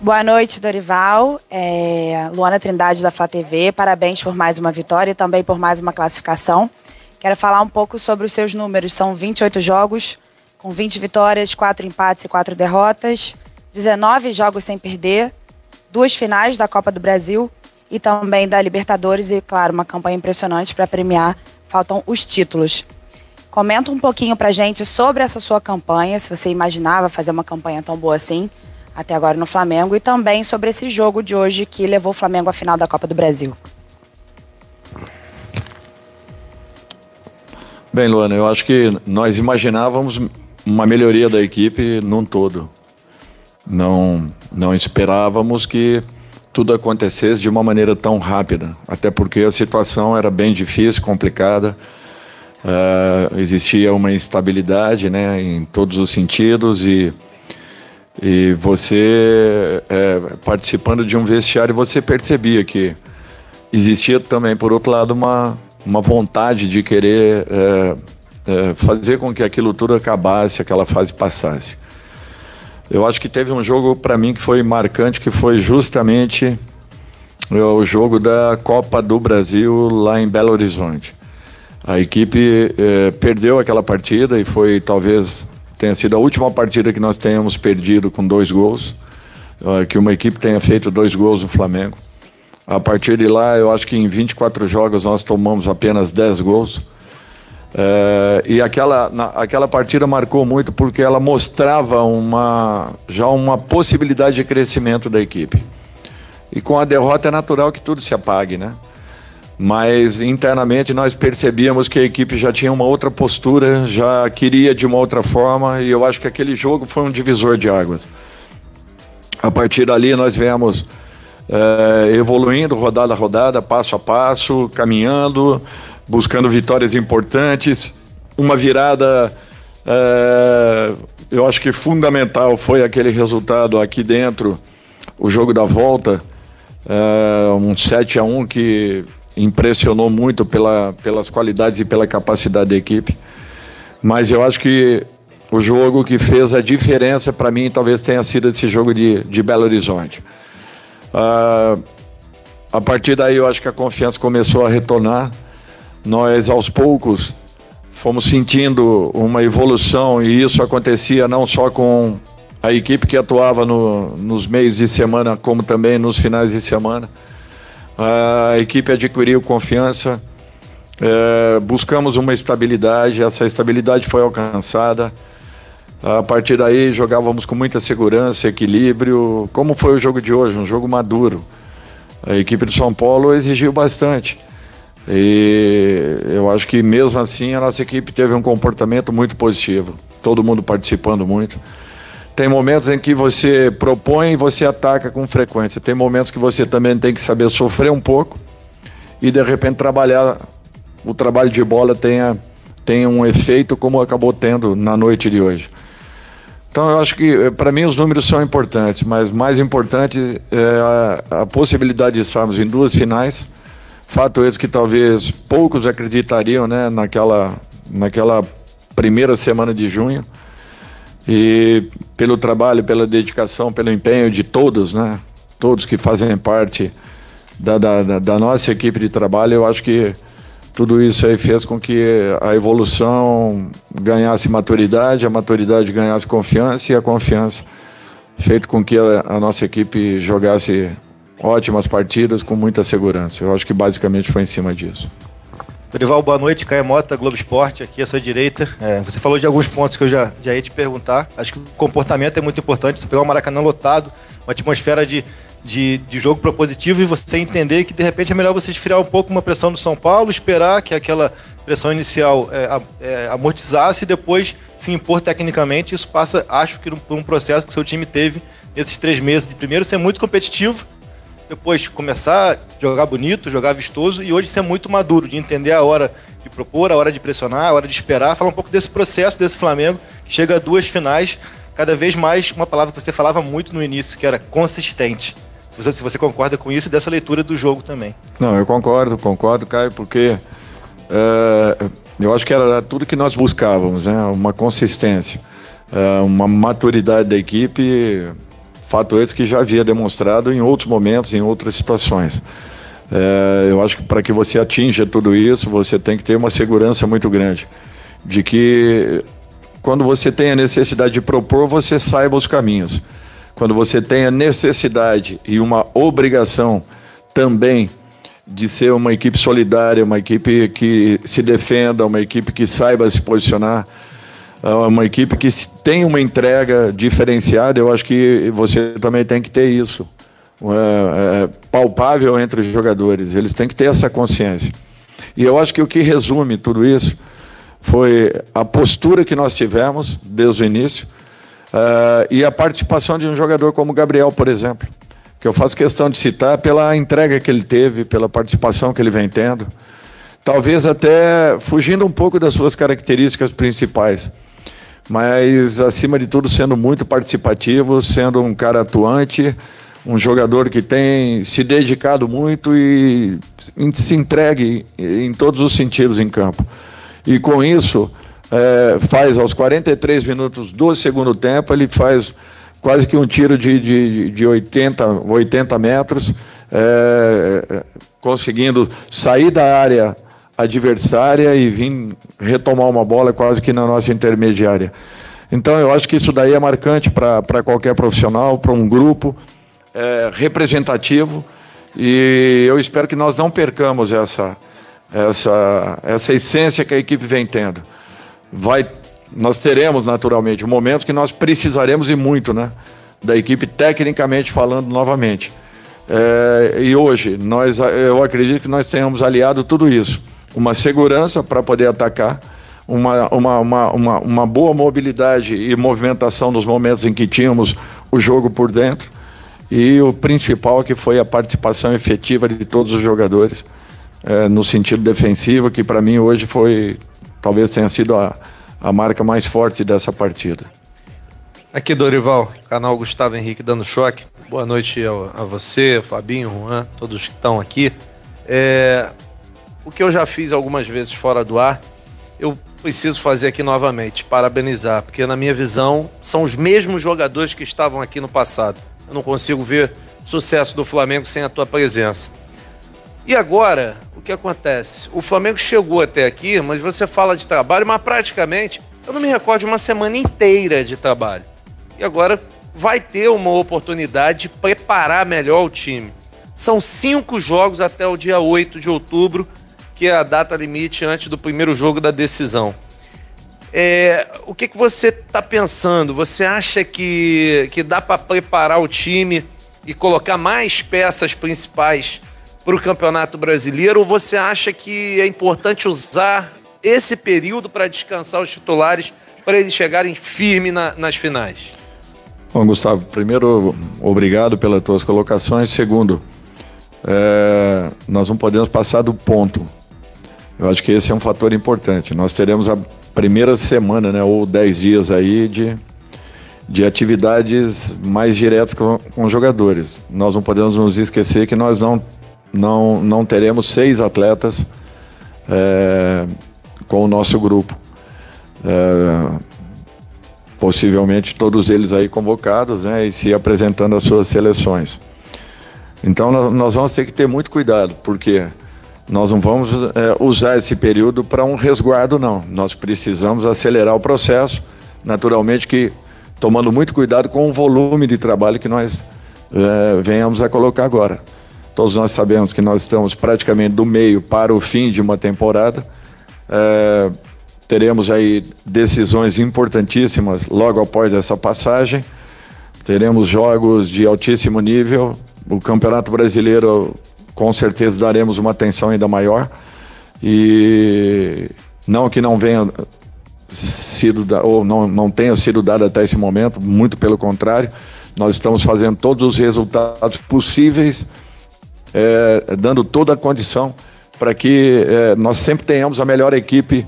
Boa noite, Dorival. Luana Trindade, da Flá TV. Parabéns por mais uma vitória e também por mais uma classificação. Quero falar um pouco sobre os seus números. São 28 jogos, com 20 vitórias, 4 empates e 4 derrotas. 19 jogos sem perder. 2 finais da Copa do Brasil e também da Libertadores. E, claro, uma campanha impressionante para premiar. Faltam os títulos. Comenta um pouquinho pra gente sobre essa sua campanha, se você imaginava fazer uma campanha tão boa assim, até agora no Flamengo, e também sobre esse jogo de hoje que levou o Flamengo à final da Copa do Brasil. Bem, Luana, eu acho que nós imaginávamos uma melhoria da equipe num todo. Não esperávamos que tudo acontecesse de uma maneira tão rápida, até porque a situação era bem difícil, complicada. Existia uma instabilidade, né, em todos os sentidos e você participando de um vestiário, você percebia que existia também, por outro lado, uma vontade de querer fazer com que aquilo tudo acabasse, aquela fase passasse. Eu acho que teve um jogo para mim que foi marcante, que foi justamente o jogo da Copa do Brasil lá em Belo Horizonte. A equipe perdeu aquela partida e talvez tenha sido a última partida que nós tenhamos perdido com 2 gols, que uma equipe tenha feito 2 gols no Flamengo. A partir de lá, eu acho que em 24 jogos nós tomamos apenas 10 gols. E aquela partida marcou muito porque ela mostrava já uma possibilidade de crescimento da equipe. E com a derrota é natural que tudo se apague, né? Mas internamente nós percebíamos que a equipe já tinha uma outra postura, já queria de uma outra forma, e eu acho que aquele jogo foi um divisor de águas. A partir dali nós viemos evoluindo rodada a rodada, passo a passo, caminhando, buscando vitórias importantes. Uma virada, eu acho que fundamental foi aquele resultado aqui dentro, o jogo da volta, um 7-1 que impressionou muito pelas qualidades e pela capacidade da equipe. Mas eu acho que o jogo que fez a diferença para mim talvez tenha sido esse jogo de Belo Horizonte. A partir daí eu acho que a confiança começou a retornar. Nós aos poucos fomos sentindo uma evolução, e isso acontecia não só com a equipe que atuava nos meios de semana, como também nos finais de semana. A equipe adquiriu confiança, buscamos uma estabilidade, essa estabilidade foi alcançada. A partir daí jogávamos com muita segurança, equilíbrio, como foi o jogo de hoje, um jogo maduro. A equipe do São Paulo exigiu bastante e eu acho que mesmo assim a nossa equipe teve um comportamento muito positivo, todo mundo participando muito. Tem momentos em que você propõe e você ataca com frequência. Tem momentos que você também tem que saber sofrer um pouco e de repente o trabalho de bola tenha um efeito como acabou tendo na noite de hoje. Então eu acho que para mim os números são importantes, mas mais importante é a possibilidade de estarmos em 2 finais. Fato esse que talvez poucos acreditariam, né, naquela primeira semana de junho. E pelo trabalho, pela dedicação, pelo empenho de todos, né? Todos que fazem parte da nossa equipe de trabalho, eu acho que tudo isso aí fez com que a evolução ganhasse maturidade, a maturidade ganhasse confiança e a confiança feito com que a nossa equipe jogasse ótimas partidas com muita segurança. Eu acho que basicamente foi em cima disso. Dorival, boa noite. Caio Mota, Globo Esporte, aqui à sua direita. Você falou de alguns pontos que eu já ia te perguntar. Acho que o comportamento é muito importante. Você pegar o Maracanã lotado, uma atmosfera de jogo propositivo, e você entender que de repente é melhor você esfriar um pouco uma pressão do São Paulo, esperar que aquela pressão inicial amortizasse e depois se impor tecnicamente. Isso passa, acho que por um processo que o seu time teve nesses 3 meses. De primeiro ser muito competitivo, depois começar a jogar bonito, jogar vistoso, e hoje ser muito maduro, de entender a hora de propor, a hora de pressionar, a hora de esperar. Falar um pouco desse processo desse Flamengo, que chega a 2 finais, cada vez mais, uma palavra que você falava muito no início, que era consistente. Se você concorda com isso, e dessa leitura do jogo também. Não, eu concordo, Caio, porque eu acho que era tudo que nós buscávamos, né? Uma consistência, uma maturidade da equipe Fato esse que já havia demonstrado em outros momentos, em outras situações. Eu acho que para que você atinja tudo isso, você tem que ter uma segurança muito grande de que quando você tem a necessidade de propor, você saiba os caminhos. Quando você tem a necessidade e uma obrigação também de ser uma equipe solidária, uma equipe que se defenda, uma equipe que saiba se posicionar, uma equipe que tem uma entrega diferenciada, eu acho que você também tem que ter isso. Palpável entre os jogadores, eles têm que ter essa consciência. E eu acho que o que resume tudo isso foi a postura que nós tivemos desde o início e a participação de um jogador como o Gabriel, por exemplo, que eu faço questão de citar pela entrega que ele teve, pela participação que ele vem tendo, talvez até fugindo um pouco das suas características principais, mas acima de tudo sendo muito participativo, sendo um cara atuante, um jogador que tem se dedicado muito e se entregue em todos os sentidos em campo. E com isso, faz aos 43 minutos do segundo tempo, ele faz quase que um tiro de 80 metros, conseguindo sair da área adversária e vir retomar uma bola quase que na nossa intermediária. Então eu acho que isso daí é marcante para qualquer profissional, para um grupo representativo, e eu espero que nós não percamos essa essência que a equipe vem tendo. Nós teremos, naturalmente, momentos que nós precisaremos e muito, né, da equipe tecnicamente falando novamente. E hoje, eu acredito que nós tenhamos aliado tudo isso. Uma segurança para poder atacar, uma boa mobilidade e movimentação nos momentos em que tínhamos o jogo por dentro, e o principal que foi a participação efetiva de todos os jogadores no sentido defensivo, que para mim hoje talvez tenha sido a marca mais forte dessa partida. Aqui, Dorival, canal Gustavo Henrique dando choque. Boa noite a você, Fabinho, Juan, todos que estão aqui. O que eu já fiz algumas vezes fora do ar, eu preciso fazer aqui novamente, parabenizar, porque na minha visão são os mesmos jogadores que estavam aqui no passado. Eu não consigo ver sucesso do Flamengo sem a tua presença. E agora, o que acontece? O Flamengo chegou até aqui, mas você fala de trabalho, mas praticamente, eu não me recordo de uma semana inteira de trabalho. E agora vai ter uma oportunidade de preparar melhor o time. São 5 jogos até o dia 8 de outubro, que é a data limite antes do primeiro jogo da decisão. O que você está pensando? Você acha que dá para preparar o time e colocar mais peças principais para o Campeonato Brasileiro, ou você acha que é importante usar esse período para descansar os titulares para eles chegarem firmes nas finais? Bom, Gustavo, primeiro, obrigado pelas tuas colocações. Segundo, nós não podemos passar do ponto. Eu acho que esse é um fator importante. Nós teremos a primeira semana, né, ou 10 dias aí de atividades mais diretas com os jogadores. Nós não podemos nos esquecer que nós não teremos 6 atletas com o nosso grupo. Possivelmente todos eles aí convocados, né, e se apresentando às suas seleções. Então nós vamos ter que ter muito cuidado, porque nós não vamos usar esse período para um resguardo, não. Nós precisamos acelerar o processo, naturalmente que tomando muito cuidado com o volume de trabalho que nós venhamos a colocar agora. Todos nós sabemos que nós estamos praticamente do meio para o fim de uma temporada. Teremos aí decisões importantíssimas logo após essa passagem. Teremos jogos de altíssimo nível. O Campeonato Brasileiro, com certeza, daremos uma atenção ainda maior. E não que não venha sido ou não tenha sido dado até esse momento, muito pelo contrário, nós estamos fazendo todos os resultados possíveis, dando toda a condição para que nós sempre tenhamos a melhor equipe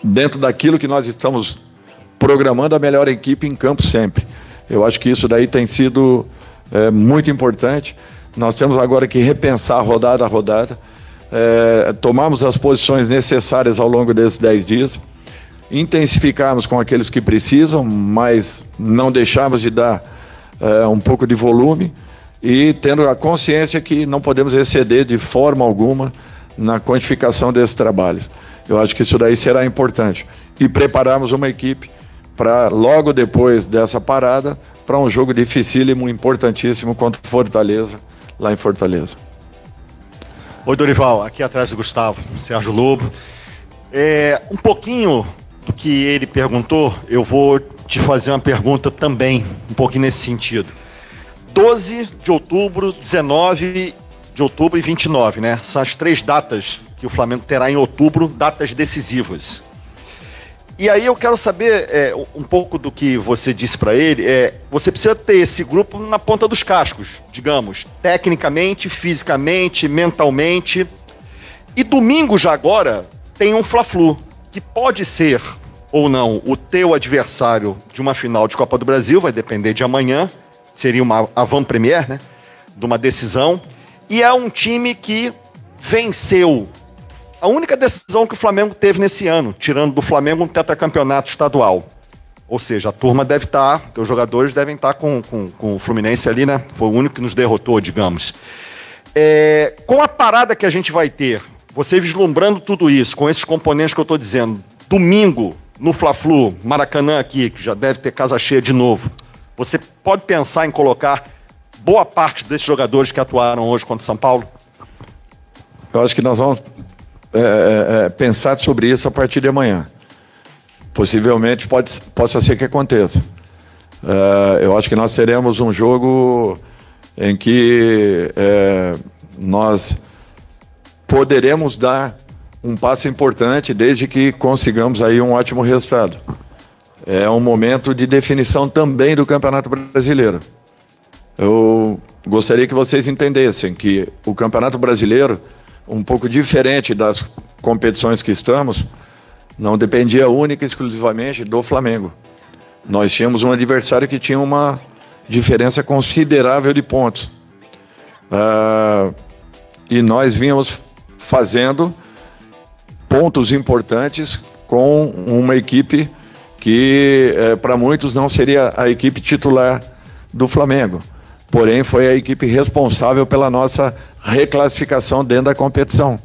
dentro daquilo que nós estamos programando, a melhor equipe em campo sempre. Eu acho que isso daí tem sido muito importante. Nós temos agora que repensar rodada a rodada, tomarmos as posições necessárias ao longo desses 10 dias intensificarmos com aqueles que precisam, mas não deixarmos de dar um pouco de volume e tendo a consciência que não podemos exceder de forma alguma na quantificação desse trabalho. Eu acho que isso daí será importante. E prepararmos uma equipe para, logo depois dessa parada, para um jogo dificílimo, importantíssimo contra o Fortaleza, lá em Fortaleza. Oi, Dorival, aqui atrás do Gustavo, Sérgio Lobo. Um pouquinho do que ele perguntou, eu vou te fazer uma pergunta também, um pouquinho nesse sentido. 12 de outubro, 19 de outubro e 29, né? São as 3 datas que o Flamengo terá em outubro, datas decisivas. E aí eu quero saber um pouco do que você disse para ele. Você precisa ter esse grupo na ponta dos cascos, digamos, tecnicamente, fisicamente, mentalmente. E domingo já agora tem um Fla-Flu, que pode ser ou não o teu adversário de uma final de Copa do Brasil, vai depender de amanhã, seria uma avant-première, né, de uma decisão. E é um time que venceu a única decisão que o Flamengo teve nesse ano, tirando do Flamengo um tetracampeonato estadual. Ou seja, a turma deve estar, os jogadores devem estar com o Fluminense ali, né? Foi o único que nos derrotou, digamos. Com a parada que a gente vai ter, você vislumbrando tudo isso, com esses componentes que eu estou dizendo, domingo, no Fla-Flu, Maracanã aqui, que já deve ter casa cheia de novo, você pode pensar em colocar boa parte desses jogadores que atuaram hoje contra o São Paulo? Eu acho que nós vamos pensar sobre isso a partir de amanhã. Possivelmente possa ser que aconteça. Eu acho que nós teremos um jogo em que nós poderemos dar um passo importante desde que consigamos aí um ótimo resultado. É um momento de definição também do Campeonato Brasileiro. Eu gostaria que vocês entendessem que o Campeonato Brasileiro, um pouco diferente das competições que estamos, não dependia única e exclusivamente do Flamengo. Nós tínhamos um adversário que tinha uma diferença considerável de pontos. E nós vínhamos fazendo pontos importantes com uma equipe que, para muitos, não seria a equipe titular do Flamengo. Porém, foi a equipe responsável pela nossa reclassificação dentro da competição.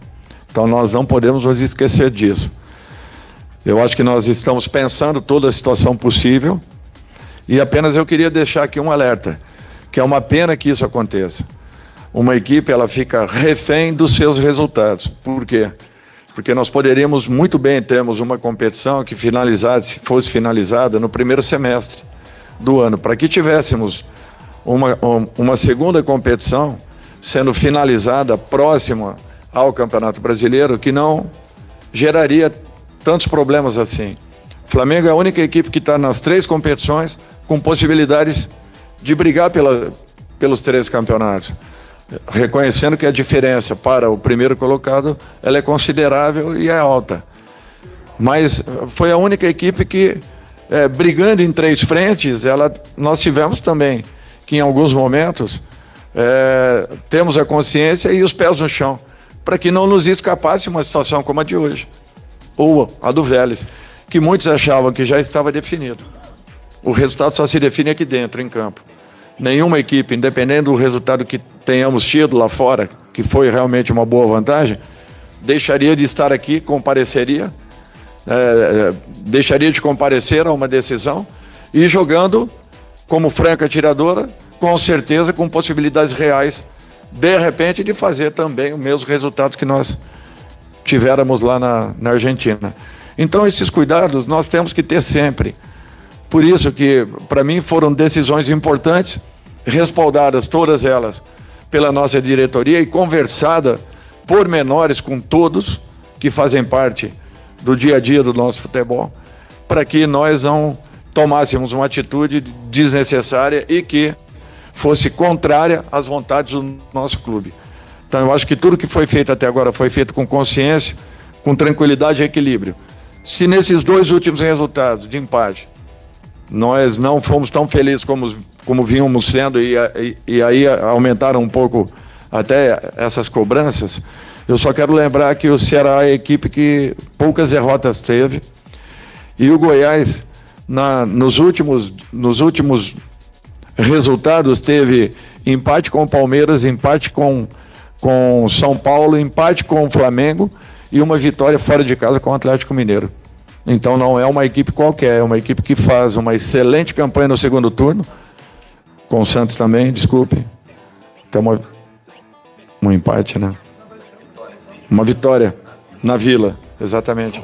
Então, nós não podemos nos esquecer disso. Eu acho que nós estamos pensando toda a situação possível e apenas eu queria deixar aqui um alerta, que é uma pena que isso aconteça. Uma equipe, ela fica refém dos seus resultados. Por quê? Porque nós poderíamos muito bem termos uma competição que fosse finalizada no primeiro semestre do ano, para que tivéssemos uma segunda competição sendo finalizada próxima ao Campeonato Brasileiro, que não geraria tantos problemas assim. O Flamengo é a única equipe que está nas 3 competições com possibilidades de brigar pelos 3 campeonatos, reconhecendo que a diferença para o primeiro colocado ela é considerável e é alta. Mas foi a única equipe que, brigando em 3 frentes, nós tivemos também que em alguns momentos temos a consciência e os pés no chão, para que não nos escapasse uma situação como a de hoje, ou a do Vélez, que muitos achavam que já estava definido. O resultado só se define aqui dentro, em campo. Nenhuma equipe, independente do resultado que tenhamos tido lá fora, que foi realmente uma boa vantagem, deixaria de estar aqui, compareceria, deixaria de comparecer a uma decisão e jogando como franca atiradora, com certeza com possibilidades reais, de repente, de fazer também o mesmo resultado que nós tivéramos lá na Argentina. Então, esses cuidados nós temos que ter sempre. Por isso que, para mim, foram decisões importantes, respaldadas todas elas pela nossa diretoria e conversada por menores com todos que fazem parte do dia a dia do nosso futebol, para que nós não tomássemos uma atitude desnecessária e que fosse contrária às vontades do nosso clube. Então eu acho que tudo que foi feito até agora foi feito com consciência, com tranquilidade e equilíbrio. Se nesses 2 últimos resultados de empate nós não fomos tão felizes como vínhamos sendo e aí aumentaram um pouco até essas cobranças, eu só quero lembrar que o Ceará é a equipe que poucas derrotas teve E o Goiás, nos últimos resultados, teve empate com o Palmeiras, empate com São Paulo, empate com o Flamengo e uma vitória fora de casa com o Atlético Mineiro. Então não é uma equipe qualquer, é uma equipe que faz uma excelente campanha no segundo turno, com o Santos também, desculpe. Tem um empate, né? Uma vitória na Vila, exatamente.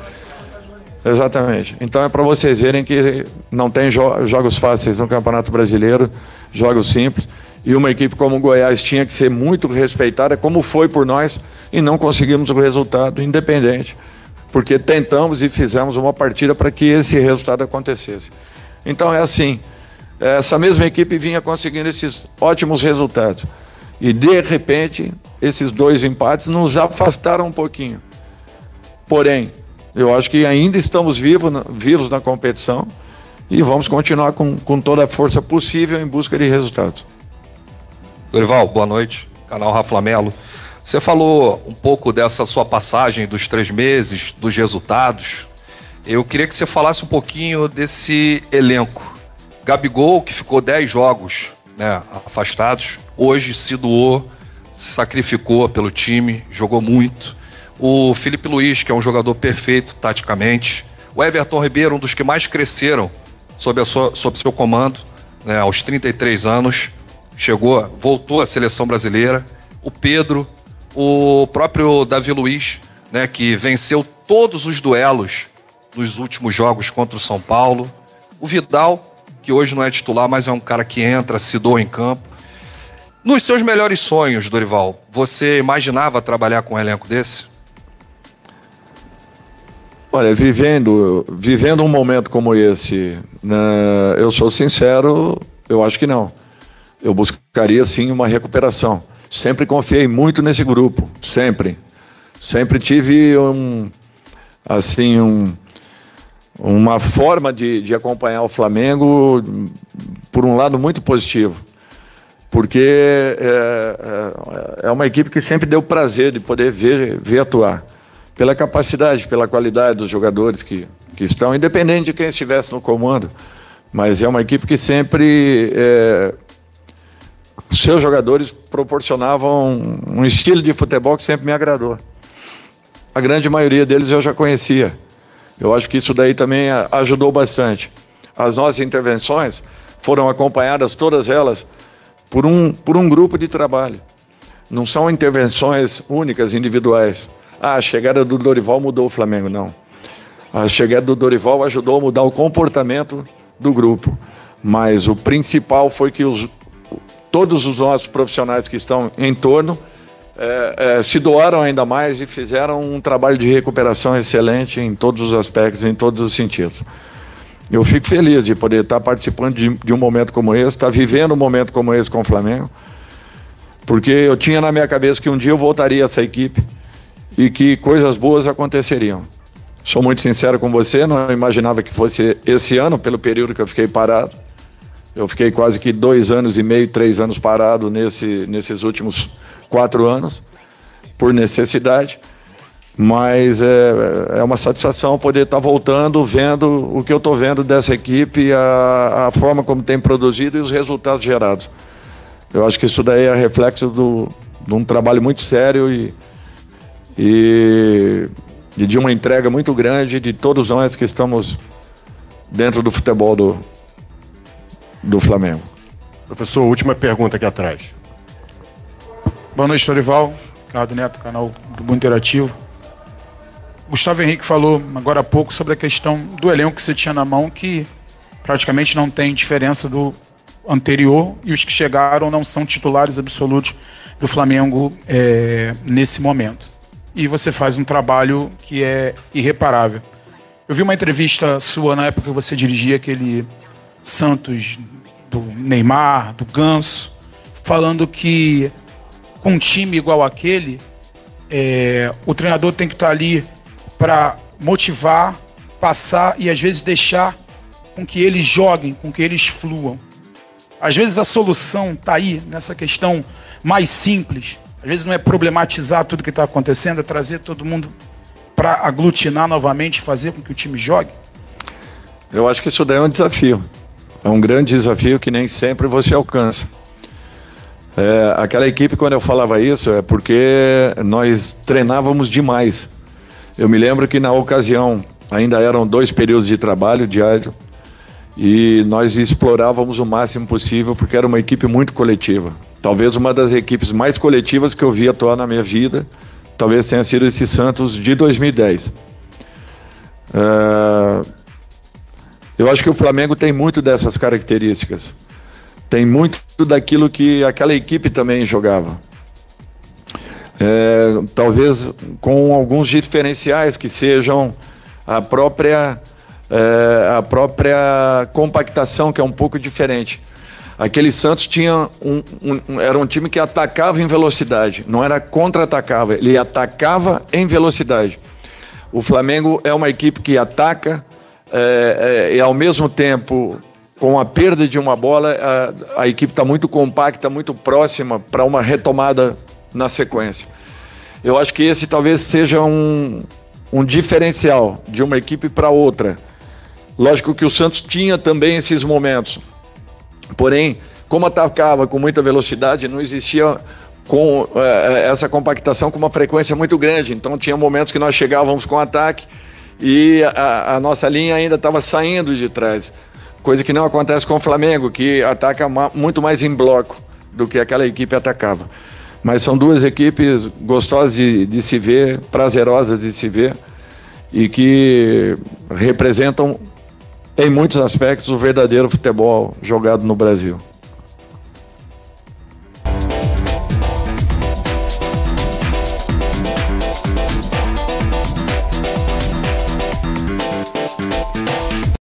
Exatamente. Então é para vocês verem que não tem jogos fáceis no Campeonato Brasileiro, jogos simples. E uma equipe como o Goiás tinha que ser muito respeitada, como foi por nós, e não conseguimos o resultado, independente. Porque tentamos e fizemos uma partida para que esse resultado acontecesse. Então é assim, essa mesma equipe vinha conseguindo esses ótimos resultados. E de repente, esses 2 empates nos afastaram um pouquinho. Porém, eu acho que ainda estamos vivos na competição e vamos continuar com toda a força possível em busca de resultados. Dorival, boa noite, canal Rafa Lamelo. Você falou um pouco dessa sua passagem dos 3 meses, dos resultados. Eu queria que você falasse um pouquinho desse elenco. Gabigol, que ficou 10 jogos, né, afastados, hoje se doou, se sacrificou pelo time, jogou muito. O Felipe Luiz, que é um jogador perfeito taticamente. O Everton Ribeiro, um dos que mais cresceram sob seu comando, né, aos 33 anos. Voltou à seleção brasileira. O Pedro, o próprio Davi Luiz, né, que venceu todos os duelos nos últimos jogos contra o São Paulo. O Vidal, que hoje não é titular, mas é um cara que entra, se doa em campo. Nos seus melhores sonhos, Dorival, você imaginava trabalhar com um elenco desse? Olha, vivendo um momento como esse, né, eu sou sincero, eu acho que não. Eu buscaria, sim, uma recuperação. Sempre confiei muito nesse grupo, sempre. Sempre tive uma forma de acompanhar o Flamengo, por um lado, muito positivo. Porque é uma equipe que sempre deu prazer de poder ver atuar. Pela capacidade, pela qualidade dos jogadores que estão, independente de quem estivesse no comando. Mas é uma equipe que sempre... seus jogadores proporcionavam um estilo de futebol que sempre me agradou. A grande maioria deles eu já conhecia. Eu acho que isso daí também ajudou bastante. As nossas intervenções foram acompanhadas, todas elas, por um grupo de trabalho. Não são intervenções únicas, individuais. A chegada do Dorival mudou o Flamengo, não. A chegada do Dorival ajudou a mudar o comportamento do grupo. Mas o principal foi que todos os nossos profissionais que estão em torno se doaram ainda mais e fizeram um trabalho de recuperação excelente em todos os aspectos, em todos os sentidos. Eu fico feliz de poder estar participando de um momento como esse, estar vivendo um momento como esse com o Flamengo, porque eu tinha na minha cabeça que um dia eu voltaria a essa equipe e que coisas boas aconteceriam. Sou muito sincero com você, não imaginava que fosse esse ano, pelo período que eu fiquei parado. Eu fiquei quase que 2 anos e meio, 3 anos parado nesses últimos 4 anos, por necessidade. Mas é uma satisfação poder estar voltando, vendo o que eu estou vendo dessa equipe, a forma como tem produzido e os resultados gerados. Eu acho que isso daí é reflexo de um trabalho muito sério e de uma entrega muito grande de todos nós que estamos dentro do futebol do Flamengo. Professor, última pergunta aqui atrás. Boa noite, Dorival. Ricardo Neto, canal do Mundo Interativo. Gustavo Henrique falou agora há pouco sobre a questão do elenco que você tinha na mão, que praticamente não tem diferença do anterior, e os que chegaram não são titulares absolutos do Flamengo nesse momento. E você faz um trabalho que é irreparável. Eu vi uma entrevista sua na época que você dirigia aquele Santos do Neymar, do Ganso, falando que com um time igual aquele, o treinador tem que estar ali para motivar, passar e às vezes deixar com que eles joguem, com que eles fluam. Às vezes a solução está aí, nessa questão mais simples. Às vezes não é problematizar tudo que está acontecendo, é trazer todo mundo para aglutinar novamente e fazer com que o time jogue. Eu acho que isso daí é um desafio. É um grande desafio que nem sempre você alcança. Aquela equipe, quando eu falava isso, é porque nós treinávamos demais. Eu me lembro que na ocasião ainda eram 2 períodos de trabalho diário e nós explorávamos o máximo possível porque era uma equipe muito coletiva. Talvez uma das equipes mais coletivas que eu vi atuar na minha vida, talvez tenha sido esse Santos de 2010. Eu acho que o Flamengo tem muito dessas características. Tem muito daquilo que aquela equipe também jogava. Talvez com alguns diferenciais que sejam a própria compactação, que é um pouco diferente. Aquele Santos tinha era um time que atacava em velocidade, não era contra-atacava, ele atacava em velocidade. O Flamengo é uma equipe que ataca e ao mesmo tempo, com a perda de uma bola, a equipe está muito compacta, muito próxima para uma retomada na sequência. Eu acho que esse talvez seja um diferencial de uma equipe para outra. Lógico que o Santos tinha também esses momentos. Porém, como atacava com muita velocidade, não existia com essa compactação com uma frequência muito grande. Então tinha momentos que nós chegávamos com ataque e a nossa linha ainda estava saindo de trás. Coisa que não acontece com o Flamengo, que ataca muito mais em bloco do que aquela equipe atacava. Mas são 2 equipes gostosas de se ver, prazerosas de se ver e que representam, em muitos aspectos, o verdadeiro futebol jogado no Brasil.